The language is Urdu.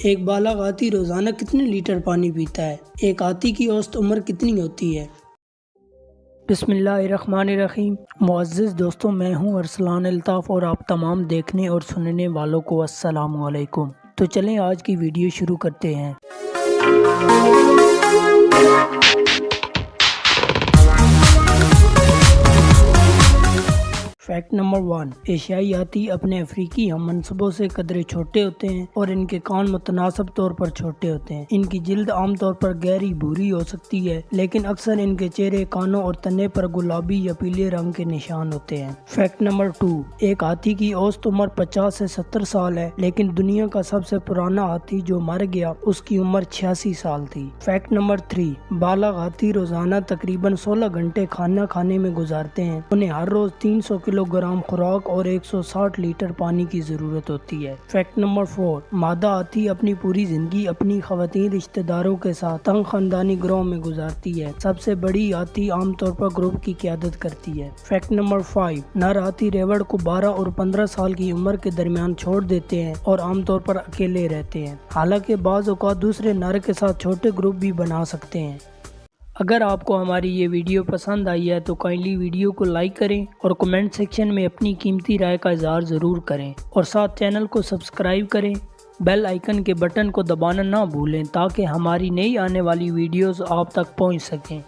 ایک بالغ ہاتھی روزانہ کتنے لیٹر پانی پیتا ہے؟ ایک ہاتھی کی اوسط عمر کتنی ہوتی ہے؟ بسم اللہ الرحمن الرحیم۔ معزز دوستوں، میں ہوں ارسلان الطاف اور آپ تمام دیکھنے اور سننے والوں کو السلام علیکم۔ تو چلیں آج کی ویڈیو شروع کرتے ہیں۔ فیکٹ نمبر 1، ایشیائی ہاتھی اپنے افریقی ہم منصبوں سے قدرے چھوٹے ہوتے ہیں اور ان کے کان متناسب طور پر چھوٹے ہوتے ہیں۔ ان کی جلد عام طور پر گہری بھوری ہو سکتی ہے، لیکن اکثر ان کے چہرے، کانوں اور تنے پر گلابی یا پیلے رنگ کے نشان ہوتے ہیں۔ فیکٹ نمبر 2، ایک ہاتھی کی اوسط عمر 50 سے 70 سال ہے، لیکن دنیا کا سب سے پرانا ہاتھی جو مر گیا اس کی عمر 86 سال تھی۔ فیکٹ نمبر 3، بالغ ہاتھی روزانہ تقریباً 16 گھنٹے کھانا کھانے میں گزارتے ہیں۔ انہیں ہر روز 300 کلو گرام خوراک اور 160 لیٹر پانی کی ضرورت ہوتی ہے۔ فیکٹ نمبر 4، مادہ ہاتھی اپنی پوری زندگی اپنی خواتین رشتہ داروں کے ساتھ تنگ خاندانی گروہ میں گزارتی ہے۔ سب سے بڑی ہاتھی عام طور پر گروپ کی قیادت کرتی ہے۔ فیکٹ نمبر 5، نر ہاتھی ریوڑ کو 12 اور 15 سال کی عمر کے درمیان چھوڑ دیتے ہیں اور عام طور پر اکیلے رہتے ہیں، حالانکہ بعض اوقات دوسرے نر کے ساتھ چھوٹے گروپ بھی بنا سکتے ہیں۔ اگر آپ کو ہماری یہ ویڈیو پسند آئی ہے تو کائنڈلی ویڈیو کو لائک کریں اور کمنٹ سیکشن میں اپنی قیمتی رائے کا اظہار ضرور کریں، اور ساتھ چینل کو سبسکرائب کریں۔ بیل آئیکن کے بٹن کو دبانا نہ بھولیں تاکہ ہماری نئی آنے والی ویڈیوز آپ تک پہنچ سکیں۔